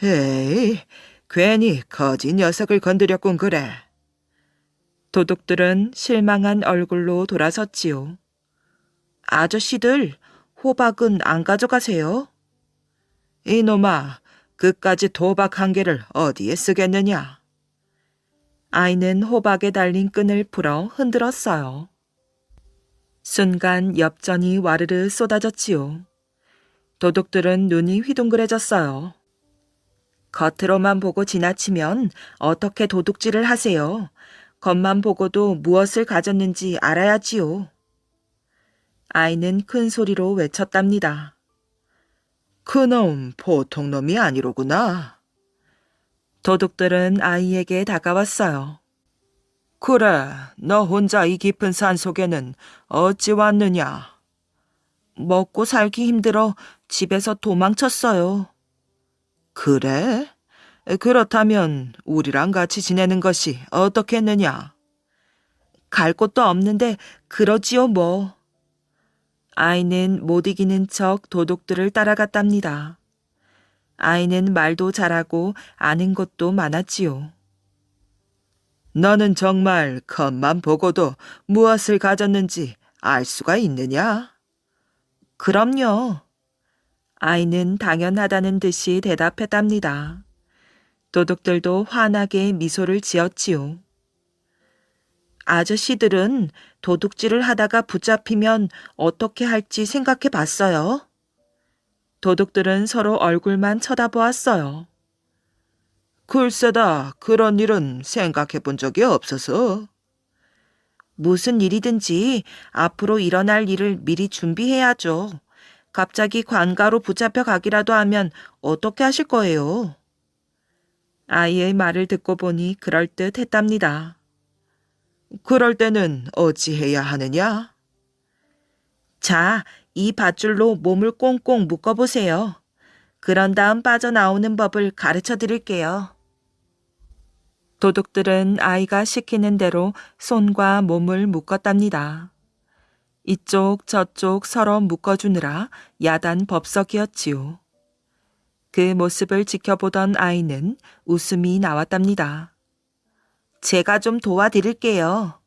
에이, 괜히 거지 녀석을 건드렸군 그래. 도둑들은 실망한 얼굴로 돌아섰지요. 아저씨들, 호박은 안 가져가세요? 이놈아, 그까지 도박 한 개를 어디에 쓰겠느냐? 아이는 호박에 달린 끈을 풀어 흔들었어요. 순간 엽전이 와르르 쏟아졌지요. 도둑들은 눈이 휘둥그레졌어요. 겉으로만 보고 지나치면 어떻게 도둑질을 하세요? 겉만 보고도 무엇을 가졌는지 알아야지요. 아이는 큰 소리로 외쳤답니다. 그놈 보통 놈이 아니로구나. 도둑들은 아이에게 다가왔어요. 그래, 너 혼자 이 깊은 산 속에는 어찌 왔느냐? 먹고 살기 힘들어 집에서 도망쳤어요. 그래? 그렇다면 우리랑 같이 지내는 것이 어떻겠느냐? 갈 곳도 없는데 그러지요 뭐. 아이는 못 이기는 척 도둑들을 따라갔답니다. 아이는 말도 잘하고 아는 것도 많았지요. 너는 정말 겉만 보고도 무엇을 가졌는지 알 수가 있느냐? 그럼요. 아이는 당연하다는 듯이 대답했답니다. 도둑들도 환하게 미소를 지었지요. 아저씨들은 도둑질을 하다가 붙잡히면 어떻게 할지 생각해 봤어요? 도둑들은 서로 얼굴만 쳐다보았어요. 글쎄다, 그런 일은 생각해 본 적이 없어서. 무슨 일이든지 앞으로 일어날 일을 미리 준비해야죠. 갑자기 관가로 붙잡혀 가기라도 하면 어떻게 하실 거예요? 아이의 말을 듣고 보니 그럴듯했답니다. 그럴 때는 어찌해야 하느냐? 자, 이 밧줄로 몸을 꽁꽁 묶어보세요. 그런 다음 빠져나오는 법을 가르쳐 드릴게요. 도둑들은 아이가 시키는 대로 손과 몸을 묶었답니다. 이쪽 저쪽 서로 묶어주느라 야단 법석이었지요. 그 모습을 지켜보던 아이는 웃음이 나왔답니다. 제가 좀 도와드릴게요.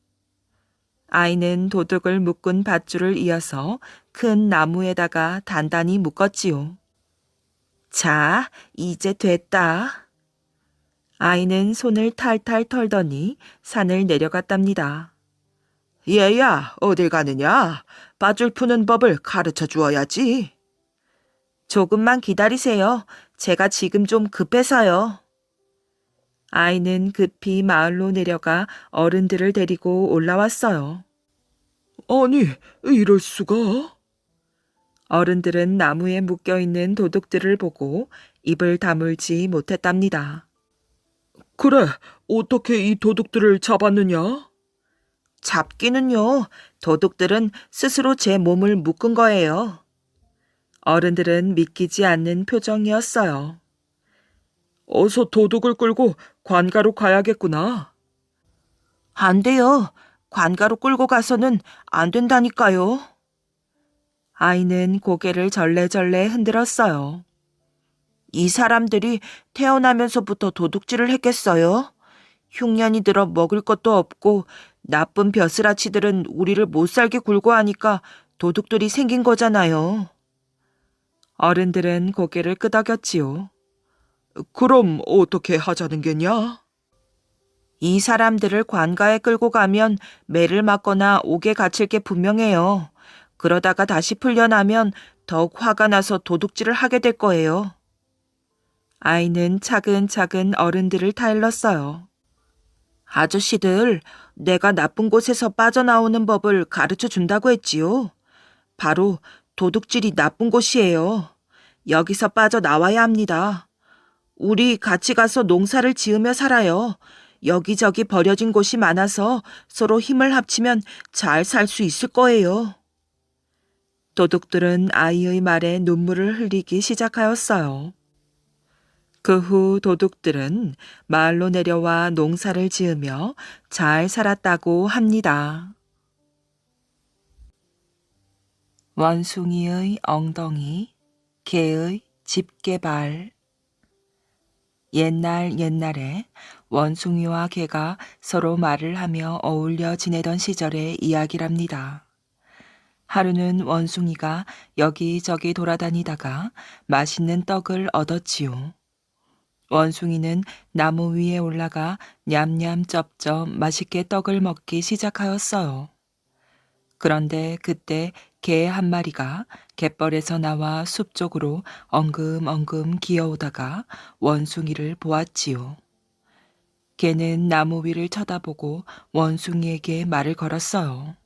아이는 도둑을 묶은 밧줄을 이어서 큰 나무에다가 단단히 묶었지요. 자, 이제 됐다. 아이는 손을 탈탈 털더니 산을 내려갔답니다. 얘야, 어딜 가느냐? 밧줄 푸는 법을 가르쳐 주어야지. 조금만 기다리세요. 제가 지금 좀 급해서요. 아이는 급히 마을로 내려가 어른들을 데리고 올라왔어요. 아니, 이럴 수가? 어른들은 나무에 묶여있는 도둑들을 보고 입을 다물지 못했답니다. 그래, 어떻게 이 도둑들을 잡았느냐? 잡기는요, 도둑들은 스스로 제 몸을 묶은 거예요. 어른들은 믿기지 않는 표정이었어요. 어서 도둑을 끌고 관가로 가야겠구나. 안 돼요. 관가로 끌고 가서는 안 된다니까요. 아이는 고개를 절레절레 흔들었어요. 이 사람들이 태어나면서부터 도둑질을 했겠어요? 흉년이 들어 먹을 것도 없고 나쁜 벼슬아치들은 우리를 못살게 굴고 하니까 도둑들이 생긴 거잖아요. 어른들은 고개를 끄덕였지요. 그럼 어떻게 하자는 게냐? 이 사람들을 관가에 끌고 가면 매를 맞거나 옥에 갇힐 게 분명해요. 그러다가 다시 풀려나면 더욱 화가 나서 도둑질을 하게 될 거예요. 아이는 차근차근 어른들을 타일렀어요. 아저씨들, 내가 나쁜 곳에서 빠져나오는 법을 가르쳐 준다고 했지요. 바로 도둑질이 나쁜 곳이에요. 여기서 빠져나와야 합니다. 우리 같이 가서 농사를 지으며 살아요. 여기저기 버려진 곳이 많아서 서로 힘을 합치면 잘 살 수 있을 거예요. 도둑들은 아이의 말에 눈물을 흘리기 시작하였어요. 그 후 도둑들은 마을로 내려와 농사를 지으며 잘 살았다고 합니다. 원숭이의 엉덩이, 개의 집게발. 옛날에 원숭이와 개가 서로 말을 하며 어울려 지내던 시절의 이야기랍니다. 하루는 원숭이가 여기저기 돌아다니다가 맛있는 떡을 얻었지요. 원숭이는 나무 위에 올라가 냠냠 쩝쩝 맛있게 떡을 먹기 시작하였어요. 그런데 그때 개 한 마리가 갯벌에서 나와 숲 쪽으로 엉금엉금 기어오다가 원숭이를 보았지요. 개는 나무 위를 쳐다보고 원숭이에게 말을 걸었어요.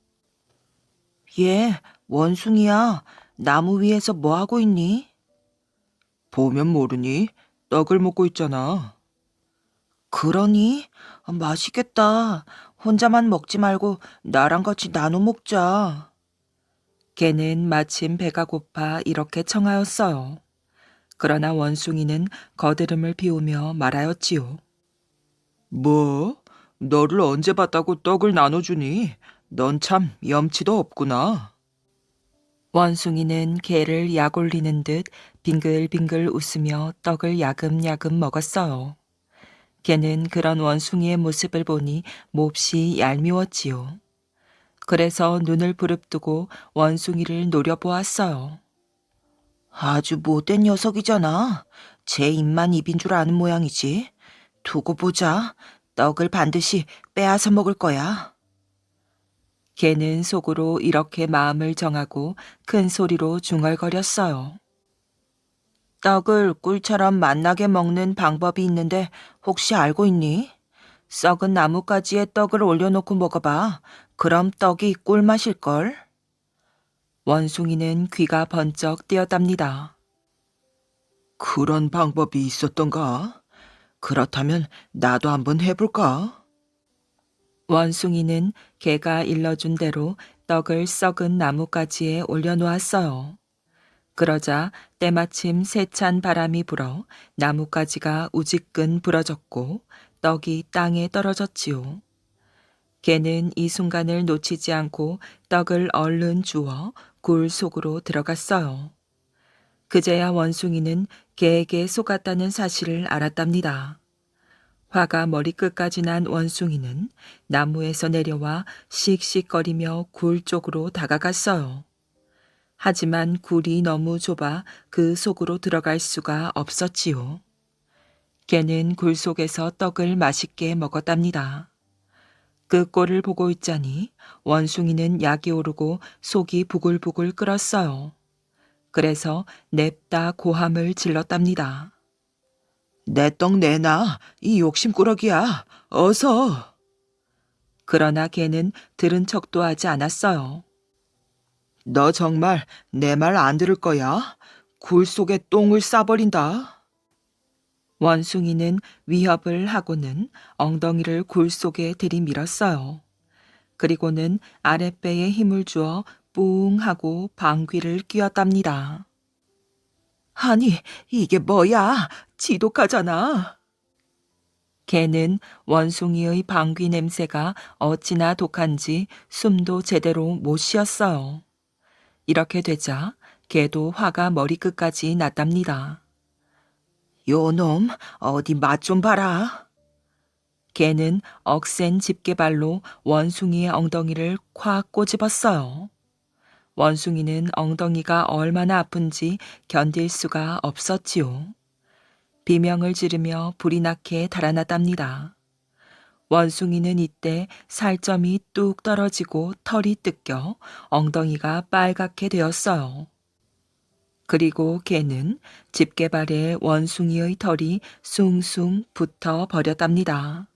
얘, 원숭이야. 나무 위에서 뭐 하고 있니? 보면 모르니? 떡을 먹고 있잖아. 그러니? 맛있겠다. 혼자만 먹지 말고 나랑 같이 나눠 먹자. 개는 마침 배가 고파 이렇게 청하였어요. 그러나 원숭이는 거드름을 피우며 말하였지요. 뭐? 너를 언제 봤다고 떡을 나눠주니? 넌 참 염치도 없구나. 원숭이는 개를 약올리는 듯 빙글빙글 웃으며 떡을 야금야금 먹었어요. 걔는 그런 원숭이의 모습을 보니 몹시 얄미웠지요. 그래서 눈을 부릅뜨고 원숭이를 노려보았어요. 아주 못된 녀석이잖아. 제 입만 입인 줄 아는 모양이지. 두고 보자. 떡을 반드시 빼앗아 먹을 거야. 걔는 속으로 이렇게 마음을 정하고 큰 소리로 중얼거렸어요. 떡을 꿀처럼 맛나게 먹는 방법이 있는데 혹시 알고 있니? 썩은 나뭇가지에 떡을 올려놓고 먹어봐. 그럼 떡이 꿀맛일걸? 원숭이는 귀가 번쩍 뜨였답니다. 그런 방법이 있었던가? 그렇다면 나도 한번 해볼까? 원숭이는 개가 일러준 대로 떡을 썩은 나뭇가지에 올려놓았어요. 그러자 때마침 세찬 바람이 불어 나뭇가지가 우지끈 부러졌고 떡이 땅에 떨어졌지요. 개는 이 순간을 놓치지 않고 떡을 얼른 주워 굴 속으로 들어갔어요. 그제야 원숭이는 개에게 속았다는 사실을 알았답니다. 화가 머리끝까지 난 원숭이는 나무에서 내려와 씩씩거리며 굴 쪽으로 다가갔어요. 하지만 굴이 너무 좁아 그 속으로 들어갈 수가 없었지요. 개는 굴 속에서 떡을 맛있게 먹었답니다. 그 꼴을 보고 있자니 원숭이는 약이 오르고 속이 부글부글 끓었어요. 그래서 냅다 고함을 질렀답니다. 내 떡 내놔, 이 욕심꾸러기야, 어서. 그러나 개는 들은 척도 하지 않았어요. 너 정말 내 말 안 들을 거야? 굴 속에 똥을 싸버린다. 원숭이는 위협을 하고는 엉덩이를 굴 속에 들이밀었어요. 그리고는 아랫배에 힘을 주어 뿡 하고 방귀를 뀌었답니다. 아니, 이게 뭐야? 지독하잖아. 개는 원숭이의 방귀 냄새가 어찌나 독한지 숨도 제대로 못 쉬었어요. 이렇게 되자 개도 화가 머리끝까지 났답니다. 요놈, 어디 맛 좀 봐라. 개는 억센 집게발로 원숭이의 엉덩이를 콱 꼬집었어요. 원숭이는 엉덩이가 얼마나 아픈지 견딜 수가 없었지요. 비명을 지르며 불이 나게 달아났답니다. 원숭이는 이때 살점이 뚝 떨어지고 털이 뜯겨 엉덩이가 빨갛게 되었어요. 그리고 개는 집게발에 원숭이의 털이 숭숭 붙어 버렸답니다.